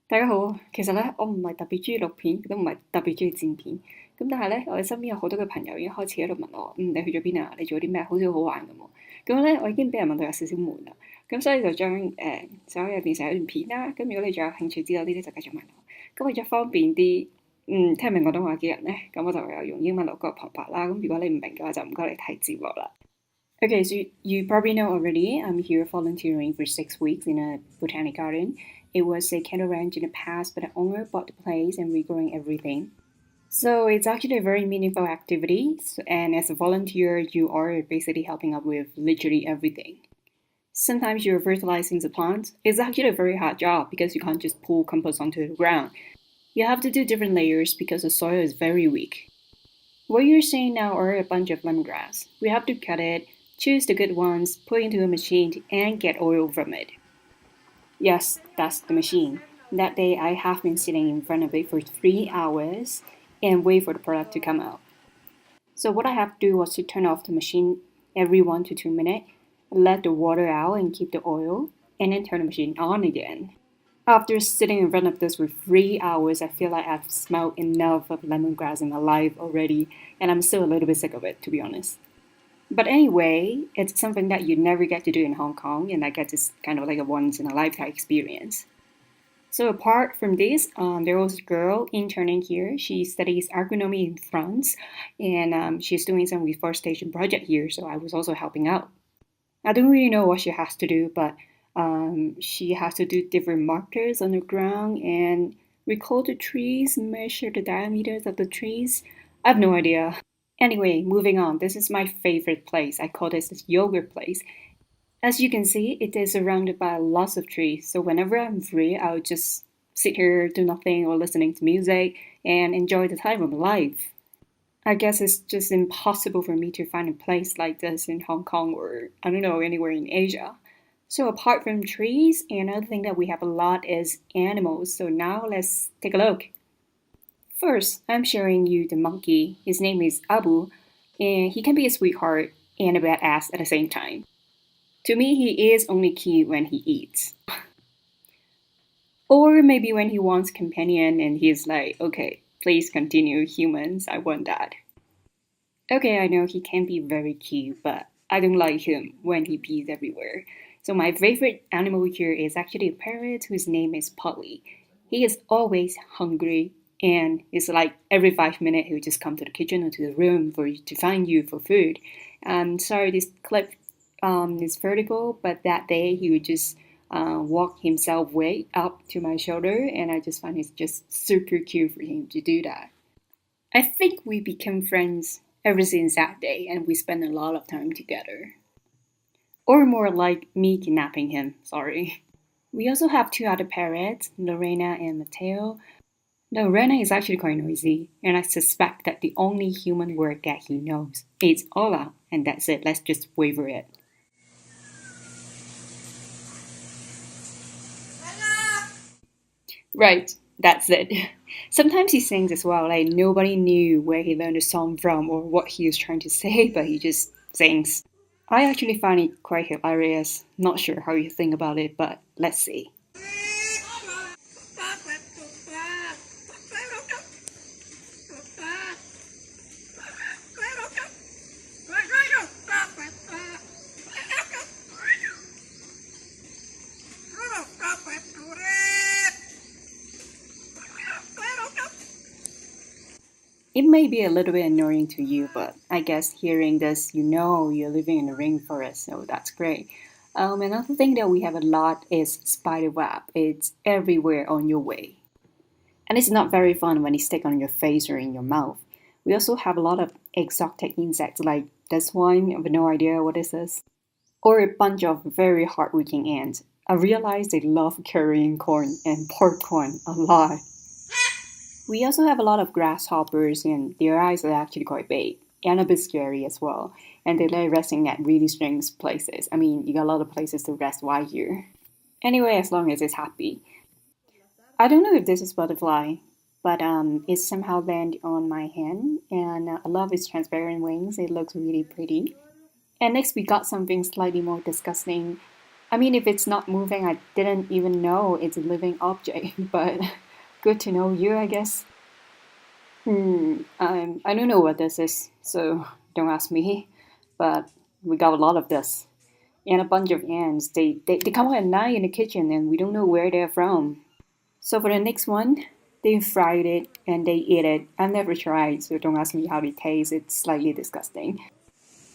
大家好，其實咧，我唔係特別中意錄片，都唔係特別中意剪片。咁但係咧，我哋身邊有好多嘅朋友已經開始喺度問我，你去咗邊啊？你做咗啲咩？好似好玩咁喎。咁咧，我已經俾人問到有少少悶啦。咁所以就將手入變成一段片啦。咁如果你仲有興趣知道呢啲，就繼續問我。咁為咗方便啲，聽唔明廣東話嘅人咧，咁我就有用英文錄個旁白啦。咁如果你唔明嘅話，就唔該你睇字幕啦。Okay, so you probably know already, I'm here volunteering for 6 weeks in a botanic garden. It was a cattle ranch in the past, but the owner bought the place and regrowing everything. So it's actually a very meaningful activity. And as a volunteer, you are basically helping out with literally everything. Sometimes you're fertilizing the plants. It's actually a very hard job because you can't just pull compost onto the ground. You have to do different layers because the soil is very weak. What you're seeing now are a bunch of lemongrass. We have to cut it, choose the good ones, put into a machine, and get oil from it. Yes, that's the machine. That day I have been sitting in front of it for 3 hours and wait for the product to come out. So what I have to do was to turn off the machine every 1 to 2 minutes, let the water out and keep the oil, and then turn the machine on again. After sitting in front of this for 3 hours, I feel like I've smelled enough of lemongrass in my life already, and I'm still a little bit sick of it, to be honest. But anyway, it's something that you never get to do in Hong Kong, and I guess it's kind of like a once in a lifetime experience. So apart from this, there was a girl interning here. She studies agronomy in France, and she's doing some reforestation project here. So I was also helping out. I don't really know what she has to do, but she has to do different markers on the ground and record the trees, measure the diameters of the trees. I have no idea. Anyway, moving on. This is my favorite place. I call this yogurt place. As you can see, it is surrounded by lots of trees. So whenever I'm free, I'll just sit here, do nothing, or listening to music and enjoy the time of my life. I guess it's just impossible for me to find a place like this in Hong Kong or, I don't know, anywhere in Asia. So apart from trees, another thing that we have a lot is animals. So now let's take a look. First, I'm showing you the monkey. His name is Abu, and he can be a sweetheart and a badass at the same time. To me, he is only cute when he eats. Or maybe when he wants companion and he's like, okay, please continue, humans, I want that. Okay, I know he can be very cute, but I don't like him when he pees everywhere. So my favorite animal here is actually a parrot whose name is Polly. He is always hungry and it's like every 5 minutes he'll just come to the kitchen or to the room to find you for food. Sorry, this clip is vertical, but that day he would just walk himself way up to my shoulder, and I just find it's just super cute for him to do that. I think we became friends ever since that day, and we spent a lot of time together. Or more like me kidnapping him, sorry. We also have two other parrots, Lorena and Mateo. Lorena is actually quite noisy, and I suspect that the only human word that he knows is hola, and that's it, let's just waver it. Right, that's it. Sometimes he sings as well, like nobody knew where he learned the song from or what he was trying to say, but he just sings. I actually find it quite hilarious. Not sure how you think about it, but let's see. It may be a little bit annoying to you, but I guess hearing this, you know you're living in a rainforest, so that's great. Another thing that we have a lot is spider web. It's everywhere on your way. And it's not very fun when it sticks on your face or in your mouth. We also have a lot of exotic insects like this one, I have no idea what this is. Or a bunch of very hardworking ants. I realize they love carrying corn and popcorn a lot. We also have a lot of grasshoppers, and their eyes are actually quite big and a bit scary as well. And they like resting at really strange places. I mean, you got a lot of places to rest while here. Anyway, as long as it's happy. I don't know if this is butterfly, but it somehow landed on my hand, and I love its transparent wings. It looks really pretty. And next, we got something slightly more disgusting. I mean, if it's not moving, I didn't even know it's a living object, but good to know you, I guess. I don't know what this is, so don't ask me. But we got a lot of this. And a bunch of ants. They come out at night in the kitchen and we don't know where they're from. So for the next one, they fried it and they eat it. I've never tried, so don't ask me how it tastes. It's slightly disgusting.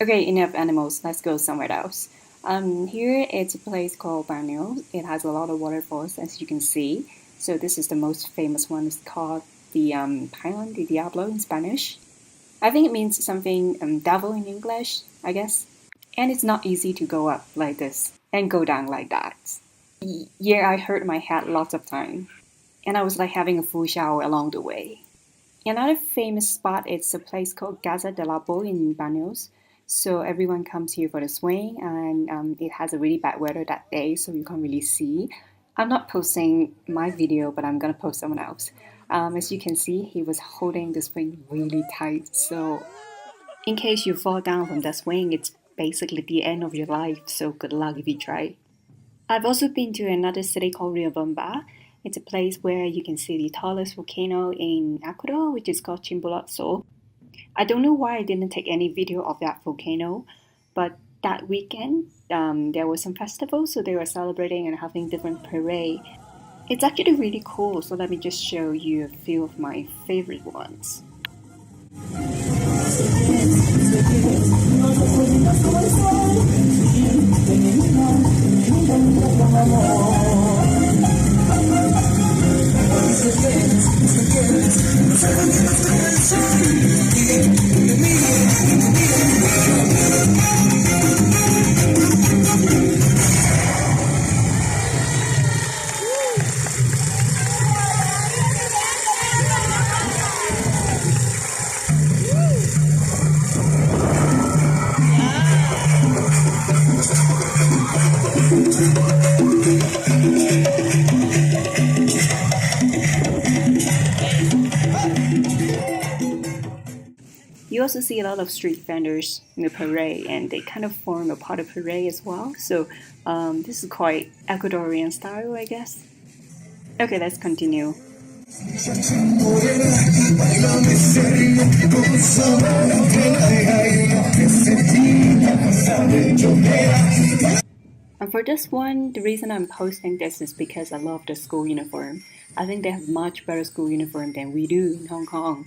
Okay, enough animals. Let's go somewhere else. Here it's a place called Baños. It has a lot of waterfalls, as you can see. So this is the most famous one. It's called the Pylon de Diablo in Spanish. I think it means something devil in English, I guess. And it's not easy to go up like this and go down like that. Yeah, I hurt my head lots of times. And I was like having a full shower along the way. Another famous spot is a place called Casa de la Bo in Banos. So everyone comes here for the swing, and it has a really bad weather that day, so you can't really see. I'm not posting my video, but I'm gonna post someone else. As you can see, he was holding the swing really tight, so in case you fall down from that swing, it's basically the end of your life, so good luck if you try. I've also been to another city called Riobamba. It's a place where you can see the tallest volcano in Ecuador, which is called Chimborazo. I don't know why I didn't take any video of that volcano, but that weekend there was some festival, so they were celebrating and having different parade. It's actually really cool, so let me just show you a few of my favorite ones. You also see a lot of street vendors in the parade, and they kind of form a part of parade as well. So this is quite Ecuadorian style, I guess. Okay, let's continue. And for this one, the reason I'm posting this is because I love the school uniform. I think they have much better school uniform than we do in Hong Kong.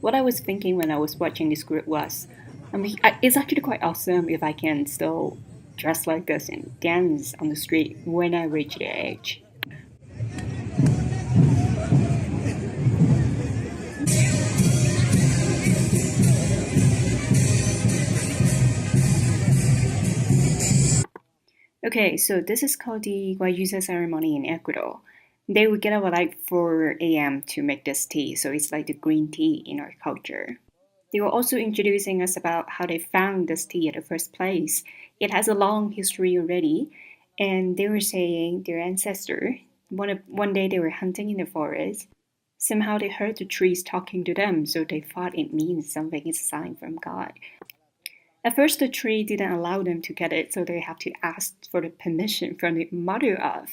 What I was thinking when I was watching this group was, it's actually quite awesome if I can still dress like this and dance on the street when I reach their age. Okay, so this is called the Guayusa ceremony in Ecuador. They would get up at like 4 a.m. to make this tea, so it's like the green tea in our culture. They were also introducing us about how they found this tea at the first place. It has a long history already, and they were saying their ancestor, one day they were hunting in the forest. Somehow they heard the trees talking to them, so they thought it means something, it's a sign from God. At first, the tree didn't allow them to get it, so they have to ask for the permission from the mother of.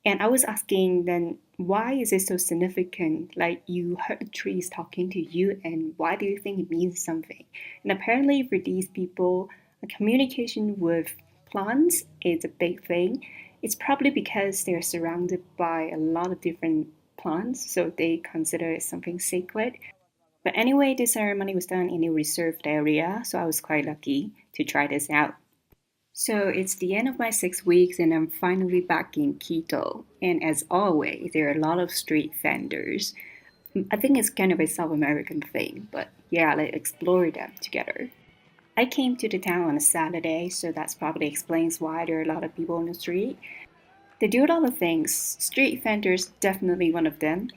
And I was asking then, why is it so significant? Like, you heard the trees talking to you, and why do you think it means something? And apparently, for these people, a communication with plants is a big thing. It's probably because they're surrounded by a lot of different plants, so they consider it something sacred. But anyway, this ceremony was done in a reserved area, so I was quite lucky to try this out. So it's the end of my 6 weeks, and I'm finally back in Quito. And as always, there are a lot of street vendors. I think it's kind of a South American thing, but yeah, let's explore them together. I came to the town on a Saturday, so that probably explains why there are a lot of people on the street. They do a lot of things. Street vendors, definitely one of them.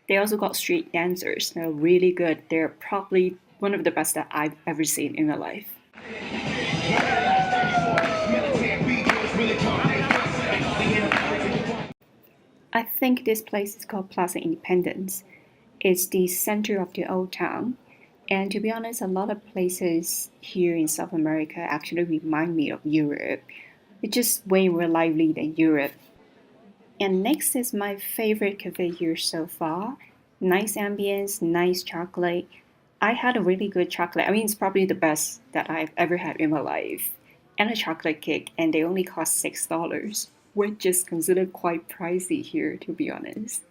They also got street dancers. They're really good. They're probably one of the best that I've ever seen in my life. I think this place is called Plaza Independence. It's the center of the old town, And to be honest, a lot of places here in South America actually remind me of Europe. It's just way more lively than Europe. And next is my favorite cafe here so far. Nice ambience, nice chocolate. I had a really good chocolate. I mean, it's probably the best that I've ever had in my life. And a chocolate cake, and they only cost $6, which is considered quite pricey here, to be honest.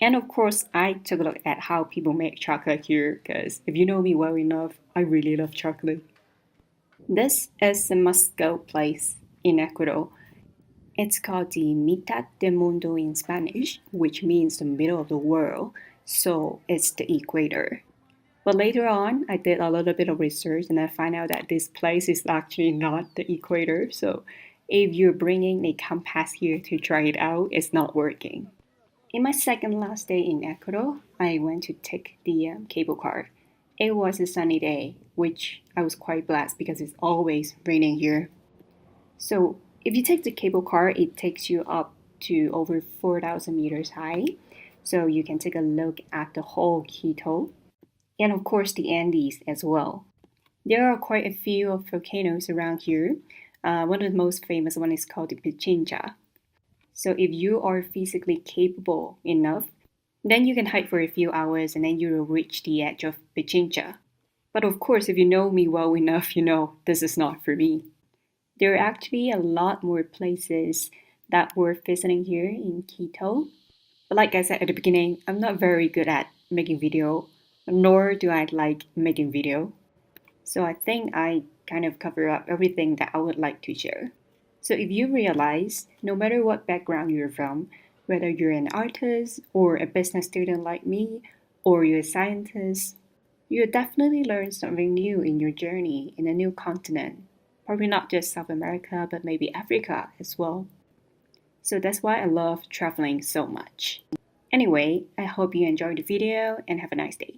And of course, I took a look at how people make chocolate here, because if you know me well enough, I really love chocolate. This is a must-go place in Ecuador. It's called the Mitad del Mundo in Spanish, which means the middle of the world, so it's the equator. But later on, I did a little bit of research and I found out that this place is actually not the equator, so if you're bringing a compass here to try it out, it's not working. In my second last day in Ecuador, I went to take the cable car. It was a sunny day, which I was quite blessed because it's always raining here. So if you take the cable car, it takes you up to over 4,000 meters high. So you can take a look at the whole Quito and of course the Andes as well. There are quite a few of volcanoes around here. One of the most famous one is called the Pichincha. So if you are physically capable enough, then you can hike for a few hours and then you will reach the edge of Pichincha. But of course, if you know me well enough, you know this is not for me. There are actually a lot more places that we're visiting here in Quito. But like I said at the beginning, I'm not very good at making video, nor do I like making video. So I think I kind of cover up everything that I would like to share. So if you realize, no matter what background you're from, whether you're an artist or a business student like me, or you're a scientist, you'll definitely learn something new in your journey in a new continent. Probably not just South America, but maybe Africa as well. So that's why I love traveling so much. Anyway, I hope you enjoyed the video and have a nice day.